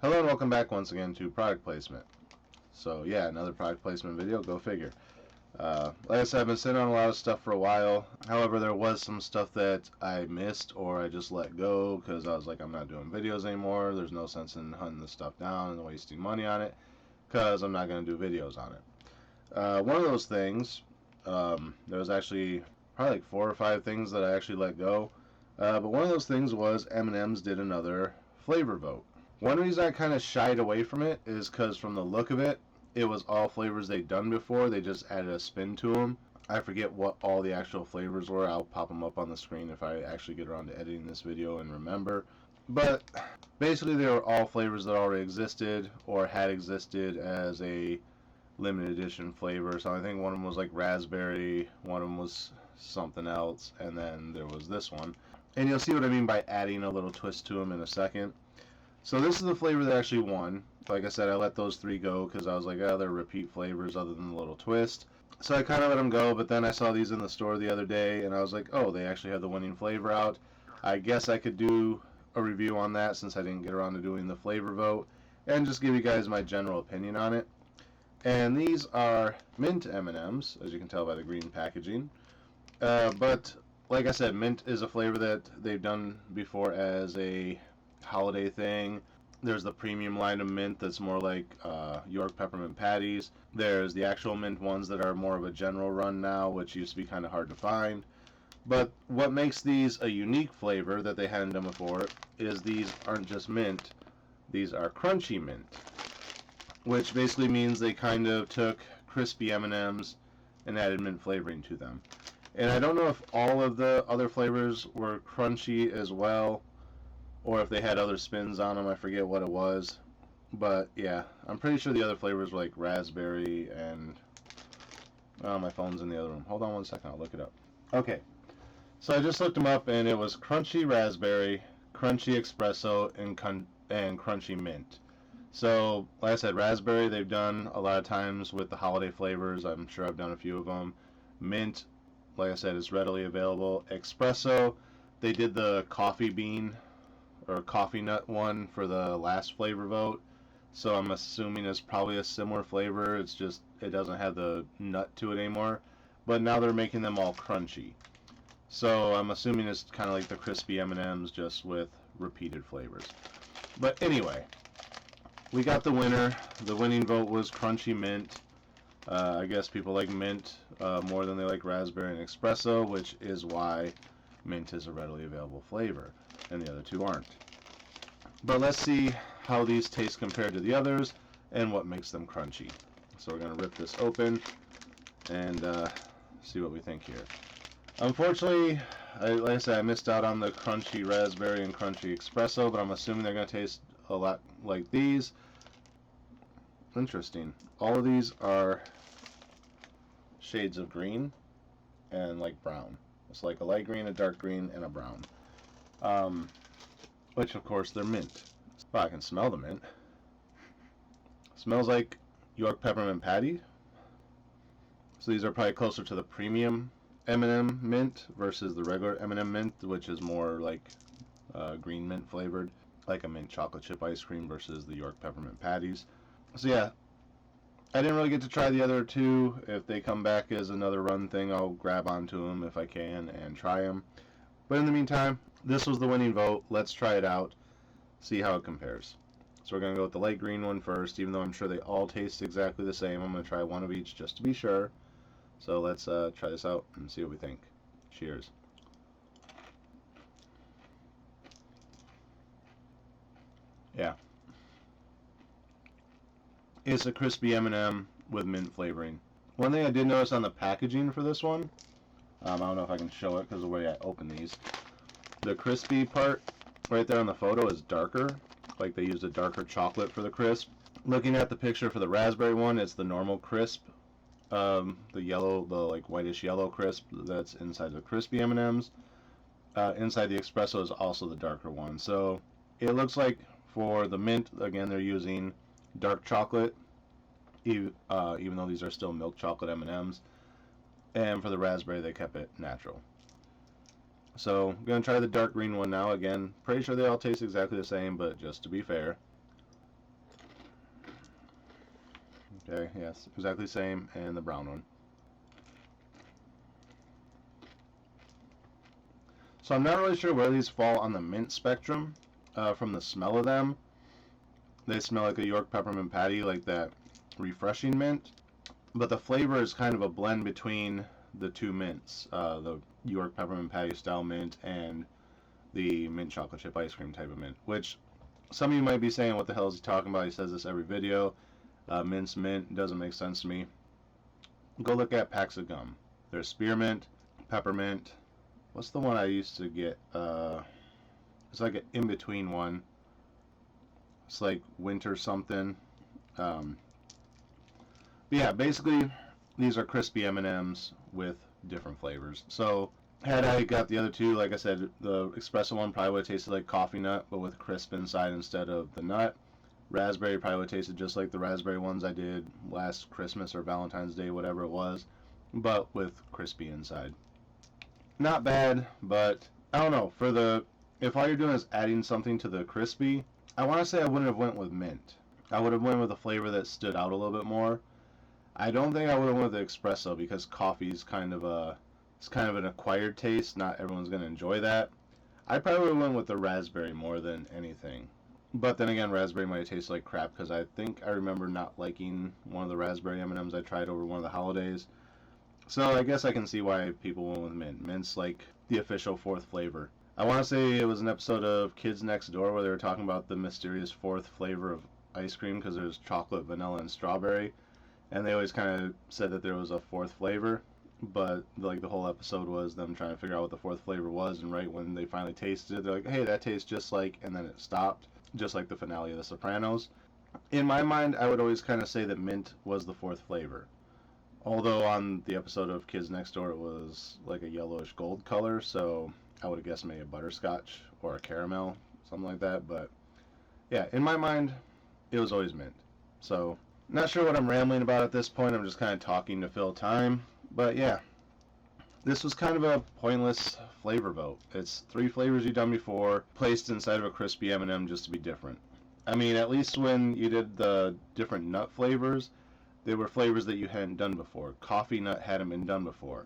Hello and welcome back once again to product placement. So yeah, another product placement video, go figure. Like I said, I've been sitting on a lot of stuff for a while. However, there was some stuff that I missed or I just let go because I was like, I'm not doing videos anymore. There's no sense in hunting this stuff down and wasting money on it because I'm not going to do videos on it. One of those things, there was actually probably like 4 or 5 things that I actually let go. But one of those things was M&M's did another flavor vote. One reason I kind of shied away from it is because from the look of it, it was all flavors they'd done before. They just added a spin to them. I forget what all the actual flavors were. I'll pop them up on the screen if I actually get around to editing this video and remember. But basically they were all flavors that already existed or had existed as a limited edition flavor. So I think one of them was like raspberry, one of them was something else, and then there was this one. And you'll see what I mean by adding a little twist to them in a second. So this is the flavor that actually won. Like I said, I let those 3 go because I was like, oh, they're repeat flavors other than the little twist. So I kind of let them go, but then I saw these in the store the other day, and I was like, oh, they actually have the winning flavor out. I guess I could do a review on that since I didn't get around to doing the flavor vote, and just give you guys my general opinion on it. And these are Mint M&Ms, as you can tell by the green packaging. But like I said, mint is a flavor that they've done before as a holiday thing. There's the premium line of mint that's more like York peppermint patties. There's the actual mint ones that are more of a general run now, which used to be kind of hard to find. But what makes these a unique flavor that they hadn't done before is these aren't just mint, these are crunchy mint, which basically means they kind of took crispy M&Ms and added mint flavoring to them. And I don't know if all of the other flavors were crunchy as well, or if they had other spins on them. I forget what it was, but yeah, I'm pretty sure the other flavors were like raspberry and my phone's in the other room. Hold on one second, I'll look it up. Okay, so I just looked them up and it was crunchy raspberry, crunchy espresso, and crunchy mint. So like I said, raspberry they've done a lot of times with the holiday flavors. I'm sure I've done a few of them. Mint, like I said, is readily available. Espresso, they did the coffee bean or coffee nut one for the last flavor vote, so I'm assuming it's probably a similar flavor. It's just it doesn't have the nut to it anymore, but now they're making them all crunchy, so I'm assuming it's kind of like the crispy M&Ms just with repeated flavors. But anyway, we got the winner. The winning vote was crunchy mint. I guess people like mint more than they like raspberry and espresso, which is why mint is a readily available flavor and the other 2 aren't. But let's see how these taste compared to the others and what makes them crunchy. So we're going to rip this open and see what we think here. Unfortunately, like I said, I missed out on the crunchy raspberry and crunchy espresso, but I'm assuming they're going to taste a lot like these. Interesting. All of these are shades of green and like brown. It's like a light green, a dark green, and a brown. Which of course they're mint. Well, I can smell the mint. Smells like York peppermint patty. So these are probably closer to the premium M&M mint versus the regular M&M mint, which is more like green mint flavored, like a mint chocolate chip ice cream versus the York peppermint patties. So yeah, I didn't really get to try the other 2. If they come back as another run thing, I'll grab onto them if I can and try them. But in the meantime, this was the winning vote. Let's try it out, see how it compares. So we're going to go with the light green one first, even though I'm sure they all taste exactly the same. I'm going to try one of each just to be sure. So let's try this out and see what we think. Cheers. Yeah. It's a crispy M&M with mint flavoring. One thing I did notice on the packaging for this one, I don't know if I can show it because of the way I open these. The crispy part right there on the photo is darker, like they used a darker chocolate for the crisp. Looking at the picture for the raspberry one, it's the normal crisp, the yellow, the like whitish yellow crisp that's inside the crispy M&Ms. Inside the espresso is also the darker one. So it looks like for the mint, again, they're using dark chocolate, even though these are still milk chocolate M&Ms. And for the raspberry, they kept it natural. So I'm going to try the dark green one now. Again, pretty sure they all taste exactly the same, but just to be fair. Okay, yes, exactly the same, and the brown one. So I'm not really sure where these fall on the mint spectrum. From the smell of them, they smell like a York peppermint patty, like that refreshing mint. But the flavor is kind of a blend between the two mints, the York peppermint patty style mint and the mint chocolate chip ice cream type of mint. Which some of you might be saying, "What the hell is he talking about?" He says this every video. Mint's mint doesn't make sense to me. Go look at packs of gum. There's spearmint, peppermint. What's the one I used to get? It's like an in-between one. It's like winter something. Um, yeah, basically these are crispy M&Ms with different flavors. So had I got the other two, like I said, the espresso one probably would have tasted like coffee nut, but with crisp inside instead of the nut. Raspberry probably would have tasted just like the raspberry ones I did last Christmas or Valentine's Day, whatever it was, but with crispy inside. Not bad, but I don't know. For the if all you're doing is adding something to the crispy, I want to say I wouldn't have went with mint. I would have went with a flavor that stood out a little bit more. I don't think I would have went with the espresso because coffee is kind of an acquired taste. Not everyone's gonna enjoy that. I probably would have went with the raspberry more than anything. But then again, raspberry might taste like crap because I think I remember not liking one of the raspberry M&Ms I tried over one of the holidays. So I guess I can see why people went with mint. Mint's like the official fourth flavor. I want to say it was an episode of Kids Next Door where they were talking about the mysterious fourth flavor of ice cream because there's chocolate, vanilla, and strawberry, and they always kind of said that there was a fourth flavor, but like the whole episode was them trying to figure out what the fourth flavor was, and right when they finally tasted it, they're like, "Hey, that tastes just like," and then it stopped, just like the finale of The Sopranos. In my mind, I would always kind of say that mint was the fourth flavor. Although on the episode of Kids Next Door, it was like a yellowish gold color, so I would have guessed maybe a butterscotch or a caramel, something like that. But yeah, in my mind, it was always mint. So, not sure what I'm rambling about at this point. I'm just kind of talking to fill time. But yeah, this was kind of a pointless flavor vote. It's three flavors you've done before, placed inside of a crispy M&M just to be different. I mean, at least when you did the different nut flavors, they were flavors that you hadn't done before. Coffee nut hadn't been done before.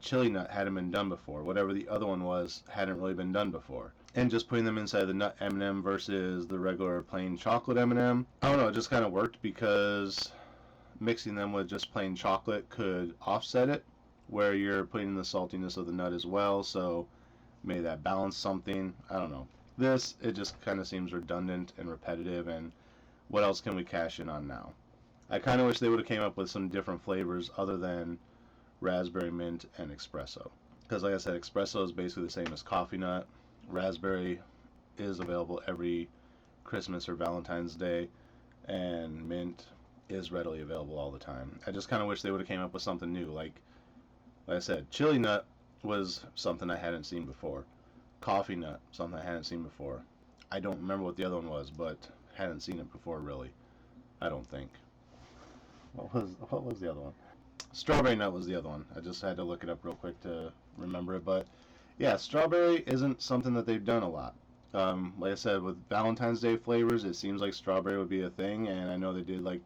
Chili nut hadn't been done before. Whatever the other one was hadn't really been done before. And just putting them inside the nut M&M versus the regular plain chocolate M&M, I don't know, it just kind of worked because mixing them with just plain chocolate could offset it, where you're putting in the saltiness of the nut as well, so maybe that balance something. I don't know. This, it just kind of seems redundant and repetitive, and what else can we cash in on now? I kind of wish they would have came up with some different flavors other than raspberry, mint, and espresso. Because like I said, espresso is basically the same as coffee nut. Raspberry is available every Christmas or Valentine's Day, and mint is readily available all the time. I just kind of wish they would have came up with something new. Like I said, chili nut was something I hadn't seen before. Coffee nut, something I hadn't seen before. I don't remember what the other one was, but hadn't seen it before really. I don't think. What was the other one? Strawberry nut was the other one. I just had to look it up real quick to remember it. But yeah, strawberry isn't something that they've done a lot. Like I said, with Valentine's Day flavors, it seems like strawberry would be a thing, and I know they did like.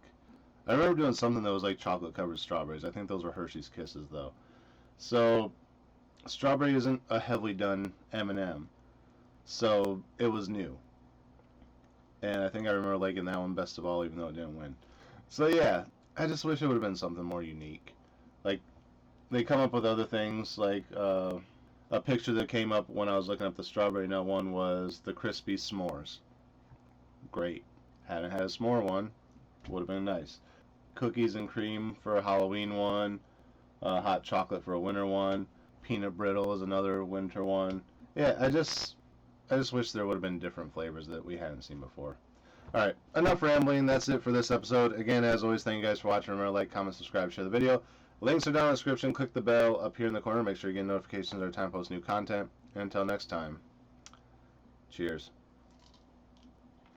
I remember doing something that was like chocolate covered strawberries. I think those were Hershey's Kisses though. So strawberry isn't a heavily done M&M, so it was new, and I think I remember liking that one best of all, even though it didn't win. So yeah, I just wish it would have been something more unique. Like they come up with other things, like a picture that came up when I was looking up the strawberry nut one was the crispy s'mores. Great. Hadn't had a s'more one. Would have been nice. Cookies and cream for a Halloween one. Hot chocolate for a winter one. Peanut brittle is another winter one. Yeah, I just wish there would have been different flavors that we hadn't seen before. Alright, enough rambling. That's it for this episode. Again, as always, thank you guys for watching. Remember to like, comment, subscribe, share the video. Links are down in the description. Click the bell up here in the corner. Make sure you get notifications every time I post new content. And until next time, cheers.